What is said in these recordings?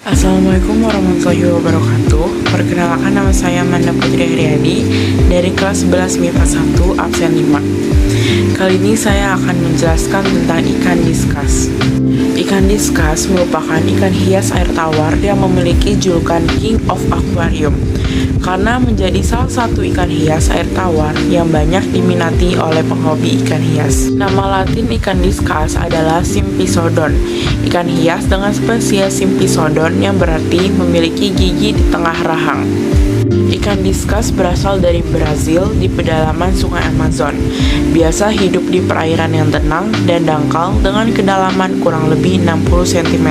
Assalamualaikum warahmatullahi wabarakatuh. Perkenalkan, nama saya Amanda Putri Heriadi dari kelas 11 MIPA 1 absen 5. Kali ini saya akan menjelaskan tentang ikan diskas. Ikan diskas merupakan ikan hias air tawar yang memiliki julukan King of Aquarium karena menjadi salah satu ikan hias air tawar yang banyak diminati oleh penghobi ikan hias. Nama latin ikan diskas adalah Sympisodon, ikan hias dengan spesies Sympisodon yang berarti memiliki gigi di tengah rahang. Ikan diskas berasal dari Brazil di pedalaman sungai Amazon. Biasa hidup di perairan yang tenang dan dangkal dengan kedalaman kurang lebih 60 cm.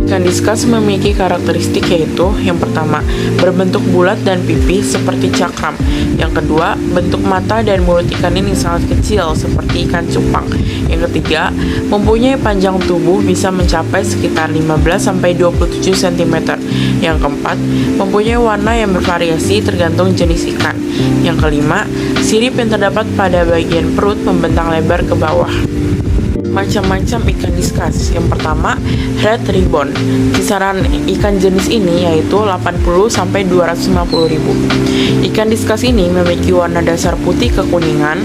Ikan diskas memiliki karakteristik yaitu yang pertama, berbentuk bulat dan pipih seperti cakram. Yang kedua, bentuk mata dan mulut ikan ini sangat kecil seperti ikan cupang. Yang ketiga, mempunyai panjang tubuh bisa mencapai sekitar 15-27 cm. Yang keempat, mempunyai warna yang bervariasi tergantung jenis ikan. Yang kelima, sirip yang terdapat pada bagian perut membentang lebar ke bawah. Macam-macam ikan diskas. Yang pertama, red ribbon. Kisaran ikan jenis ini yaitu 80-250 ribu. Ikan diskas ini memiliki warna dasar putih kekuningan.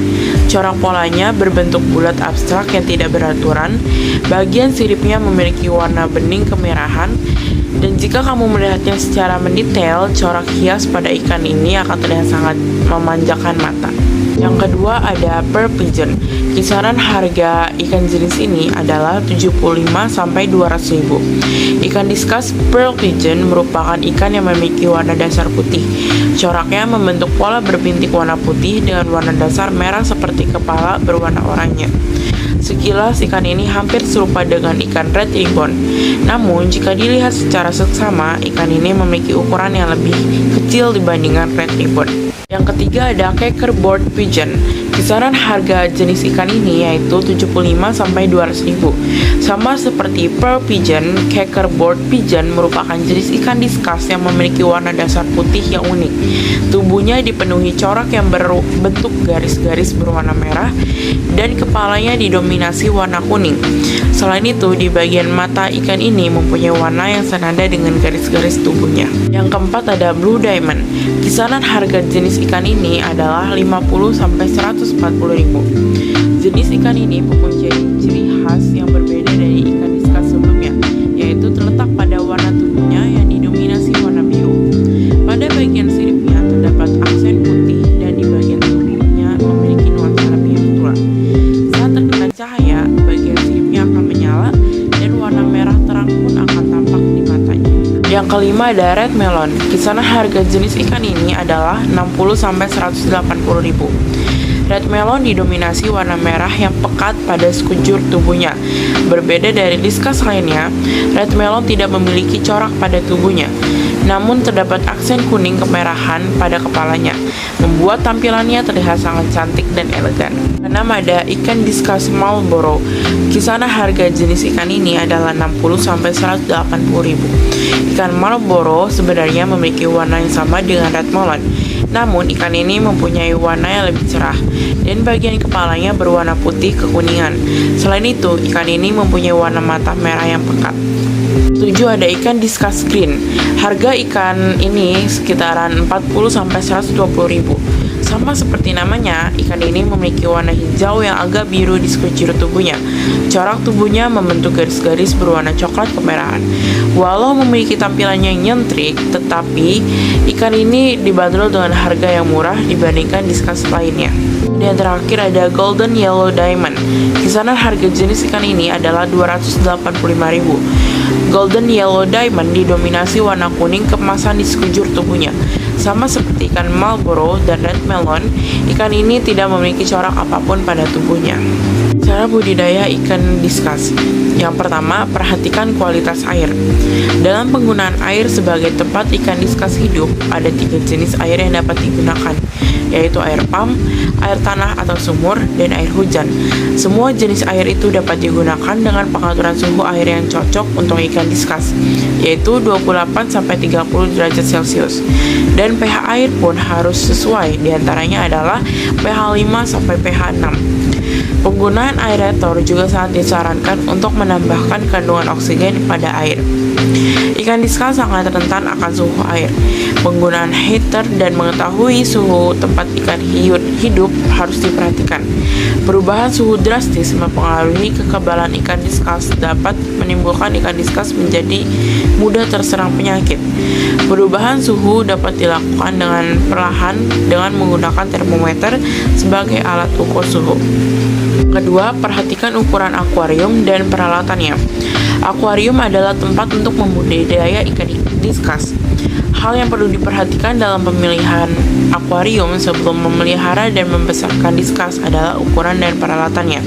Corak polanya berbentuk bulat abstrak yang tidak beraturan. Bagian siripnya memiliki warna bening kemerahan. Dan jika kamu melihatnya secara mendetail, corak hias pada ikan ini akan terlihat sangat memanjakan mata. Yang kedua ada pearl pigeon. Kisaran harga ikan jenis ini adalah 75-200 ribu. Ikan diskas pearl pigeon merupakan ikan yang memiliki warna dasar putih. Coraknya membentuk pola berbintik warna putih dengan warna dasar merah seperti kepala berwarna oranye. Sekilas ikan ini hampir serupa dengan ikan red ribbon. Namun jika dilihat secara seksama, ikan ini memiliki ukuran yang lebih kecil dibandingkan red ribbon. Yang ketiga ada checkerboard pigeon. Kisaran harga jenis ikan ini yaitu 75-200 ribu. Sama seperti pearl pigeon, checkerboard pigeon merupakan jenis ikan diskas yang memiliki warna dasar putih yang unik. Tubuhnya dipenuhi corak yang berbentuk garis-garis berwarna merah dan kepalanya didominasi warna kuning. Selain itu, di bagian mata ikan ini mempunyai warna yang senada dengan garis-garis tubuhnya. Yang keempat ada blue diamond. Kisaran harga jenis ikan ini adalah 50-140 ribu. Jenis ikan ini mempunyai ciri khas yang berbeda dari ikan diskas sebelumnya, yaitu terletak pada warna tubuhnya yang didominasi warna biru. Pada bagian siripnya terdapat aksen putih dan di bagian tubuhnya memiliki nuansa lebih tua. Saat terkena cahaya, bagian siripnya akan menyala dan warna merah terang pun akan tampak di matanya. Yang kelima ada red melon. Kisaran harga jenis ikan ini adalah 60-180 ribu. Red melon didominasi warna merah yang pekat pada sekujur tubuhnya. Berbeda dari diskas lainnya, red melon tidak memiliki corak pada tubuhnya. Namun terdapat aksen kuning kemerahan pada kepalanya, membuat tampilannya terlihat sangat cantik dan elegan. Keenam ada ikan diskas Marlboro. Kisaran harga jenis ikan ini adalah 60-180 ribu. Ikan Marlboro sebenarnya memiliki warna yang sama dengan red melon. Namun ikan ini mempunyai warna yang lebih cerah dan bagian kepalanya berwarna putih kekuningan. Selain itu, ikan ini mempunyai warna mata merah yang pekat. 7 ada ikan diskas green. Harga ikan ini sekitaran 40-120 ribu. Sama seperti namanya, ikan ini memiliki warna hijau yang agak biru di sekujur tubuhnya. Corak tubuhnya membentuk garis-garis berwarna coklat kemerahan. Walau memiliki tampilan yang nyentrik, tetapi ikan ini dibanderol dengan harga yang murah dibandingkan diskas lainnya. Dan terakhir ada golden yellow diamond. Kisaran harga jenis ikan ini adalah 285 ribu. Golden yellow diamond didominasi warna kuning keemasan di sekujur tubuhnya. Sama seperti ikan Marlboro dan red melon, ikan ini tidak memiliki corak apapun pada tubuhnya. Cara budidaya ikan diskas. Yang pertama, perhatikan kualitas air. Dalam penggunaan air sebagai tempat ikan diskas hidup, ada 3 jenis air yang dapat digunakan, yaitu air pump, air tanah atau sumur, dan air hujan. Semua jenis air itu dapat digunakan dengan pengaturan suhu air yang cocok untuk ikan diskas, yaitu 28-30 derajat Celcius. Dan pH air pun harus sesuai, diantaranya adalah pH 5-pH 6. Penggunaan aerator juga sangat disarankan untuk menambahkan kandungan oksigen pada air. Ikan diskas sangat rentan akan suhu air. Penggunaan heater dan mengetahui suhu tempat ikan hidup harus diperhatikan. Perubahan suhu drastis mempengaruhi kekebalan ikan diskas, dapat menimbulkan ikan diskas menjadi mudah terserang penyakit. Perubahan suhu dapat dilakukan dengan perlahan dengan menggunakan termometer sebagai alat ukur suhu. Kedua, perhatikan ukuran akuarium dan peralatannya. Akuarium adalah tempat untuk membudidaya ikan diskas. Hal yang perlu diperhatikan dalam pemilihan akuarium sebelum memelihara dan membesarkan diskas adalah ukuran dan peralatannya.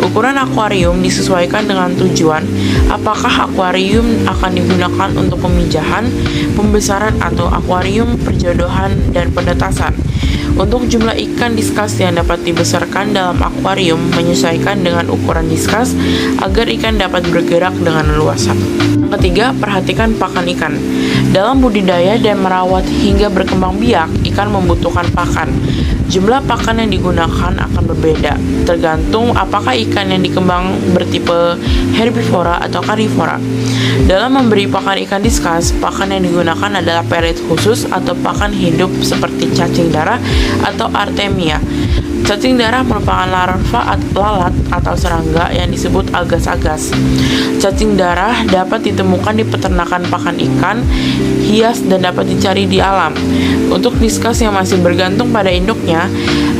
Ukuran akuarium disesuaikan dengan tujuan, apakah akuarium akan digunakan untuk pemijahan, pembesaran, atau akuarium perjodohan dan penetasan. Untuk jumlah ikan diskas yang dapat dibesarkan dalam akuarium menyesuaikan dengan ukuran diskas agar ikan dapat bergerak dengan leluasa. Ketiga, perhatikan pakan ikan. Dalam budidaya dan merawat hingga berkembang biak, ikan membutuhkan pakan. Jumlah pakan yang digunakan akan berbeda, tergantung apakah ikan yang dikembang bertipe herbivora atau karnivora. Dalam memberi pakan ikan diskas, pakan yang digunakan adalah pelet khusus atau pakan hidup seperti cacing darah atau artemia. Cacing darah merupakan larva lalat atau serangga yang disebut agas-agas. Cacing darah dapat ditemukan di peternakan pakan ikan hias dan dapat dicari di alam. Untuk diskas yang masih bergantung pada induknya,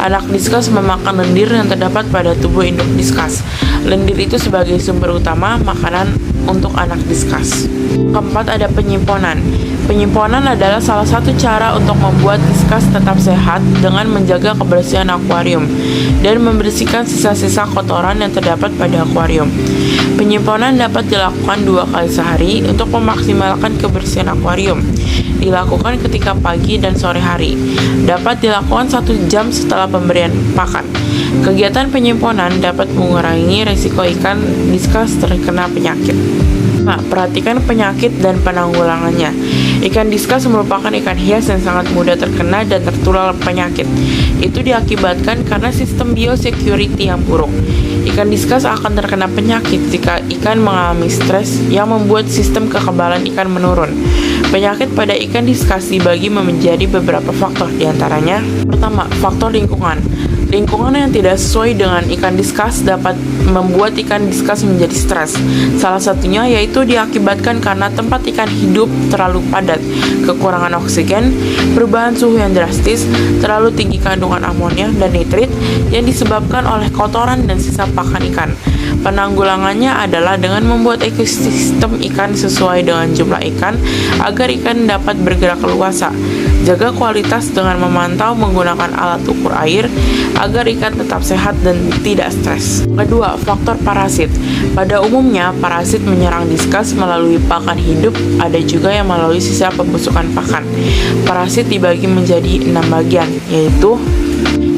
anak diskas memakan lendir yang terdapat pada tubuh induk diskas. Lendir itu sebagai sumber utama makanan untuk anak diskas. Keempat, ada penyimponan. Penyimponan adalah salah satu cara untuk membuat diskas tetap sehat dengan menjaga kebersihan akuarium dan membersihkan sisa-sisa kotoran yang terdapat pada akuarium. Penyimponan dapat dilakukan 2 kali sehari untuk memaksimalkan kebersihan akuarium. Dilakukan ketika pagi dan sore hari. Dapat dilakukan 1 jam setelah pemberian pakan. Kegiatan penyimponan dapat mengurangi risiko ikan diskas terkena penyakit. Nah, perhatikan penyakit dan penanggulangannya. Ikan diskas merupakan ikan hias yang sangat mudah terkena dan tertular penyakit. Itu diakibatkan karena sistem biosecurity yang buruk. Ikan diskas akan terkena penyakit jika ikan mengalami stres yang membuat sistem kekebalan ikan menurun. Penyakit pada ikan diskas dibagi menjadi beberapa faktor, diantaranya: pertama, faktor lingkungan. Lingkungan yang tidak sesuai dengan ikan diskas dapat membuat ikan diskas menjadi stres. Salah satunya yaitu diakibatkan karena tempat ikan hidup terlalu padat, kekurangan oksigen, perubahan suhu yang drastis, terlalu tinggi kandungan amonia dan nitrit yang disebabkan oleh kotoran dan sisa pakan ikan. Penanggulangannya adalah dengan membuat ekosistem ikan sesuai dengan jumlah ikan agar ikan dapat bergerak leluasa. Jaga kualitas dengan memantau menggunakan alat ukur air agar ikan tetap sehat dan tidak stres. Kedua, faktor parasit. Pada umumnya, parasit menyerang diskas melalui pakan hidup, ada juga yang melalui sisa pembusukan pakan. Parasit dibagi menjadi 6 bagian, yaitu: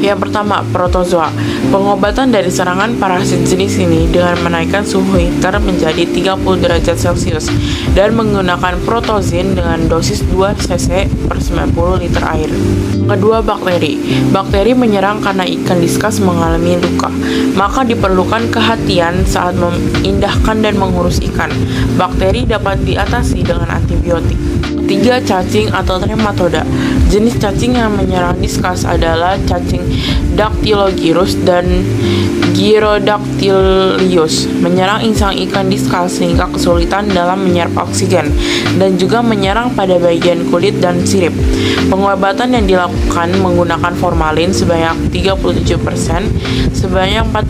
yang pertama, protozoa. Pengobatan dari serangan parasit jenis ini dengan menaikkan suhu heater menjadi 30 derajat Celcius dan menggunakan protozin dengan dosis 2 cc per 90 liter air. Kedua, bakteri. Bakteri menyerang karena ikan diskas mengalami luka, maka diperlukan kehatian saat memindahkan dan mengurus ikan. Bakteri dapat diatasi dengan antibiotik. Ketiga, cacing atau trematoda. Jenis cacing yang menyerang diskas adalah cacing Dactylogyrus dan Gyrodactylius. Menyerang insang ikan diskas sehingga kesulitan dalam menyerap oksigen dan juga menyerang pada bagian kulit dan sirip. Pengobatan yang dilakukan menggunakan formalin sebanyak 37% sebanyak 4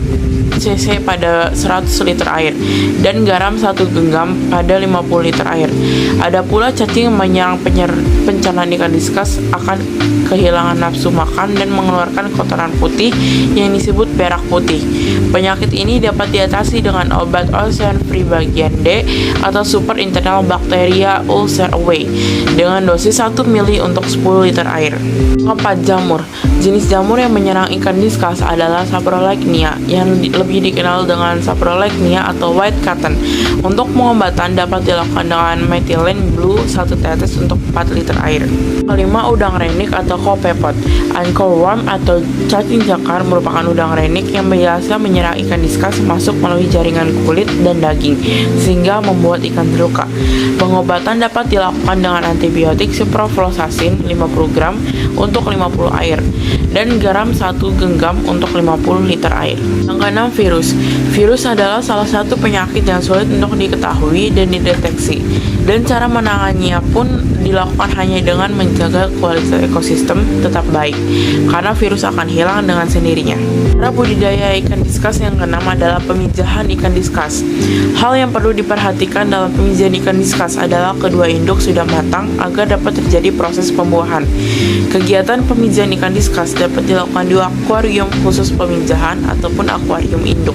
cc pada 100 liter air dan garam 1 genggam pada 50 liter air. Ada pula cacing yang menyerang pencernaan ikan diskas akan kehilangan nafsu makan dan mengeluarkan kotoran putih yang disebut berak putih. Penyakit ini dapat diatasi dengan obat ulcer free bagian D atau super internal bacteria ulcer away dengan dosis 1 ml untuk 10 liter air. Keempat, jamur. Jenis jamur yang menyerang ikan diskas adalah Saprolegnia yang lebih dikenal dengan saprolegnia atau white cotton. Untuk pengobatan dapat dilakukan dengan methylene blue 1 tetes untuk 4 liter air. Kelima, udang renik atau kopepot. Anchorworm atau cacing jakar merupakan udang renik yang biasa menyerang ikan diskas masuk melalui jaringan kulit dan daging, sehingga membuat ikan terluka. Pengobatan dapat dilakukan dengan antibiotik ciprofloxacin 50 gram untuk 50 air, dan garam 1 genggam untuk 50 liter air. Yang keenam, virus. Virus adalah salah satu penyakit yang sulit untuk diketahui dan dideteksi, dan cara menanganinya pun dilakukan hanya dengan menjaga kualitas ekosistem tetap baik, karena virus akan hilang dengan sendirinya. Cara budidaya ikan diskas yang keenam adalah pemijahan ikan diskas. Hal yang perlu diperhatikan dalam pemijahan ikan diskas adalah kedua induk sudah matang agar dapat terjadi proses pembuahan. Kegiatan pemijahan ikan diskas dapat dilakukan di akuarium khusus pemijahan ataupun akuarium induk.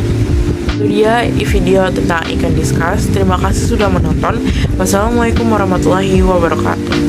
Itu dia video tentang ikan diskas. Terima kasih sudah menonton. Wassalamualaikum warahmatullahi wabarakatuh.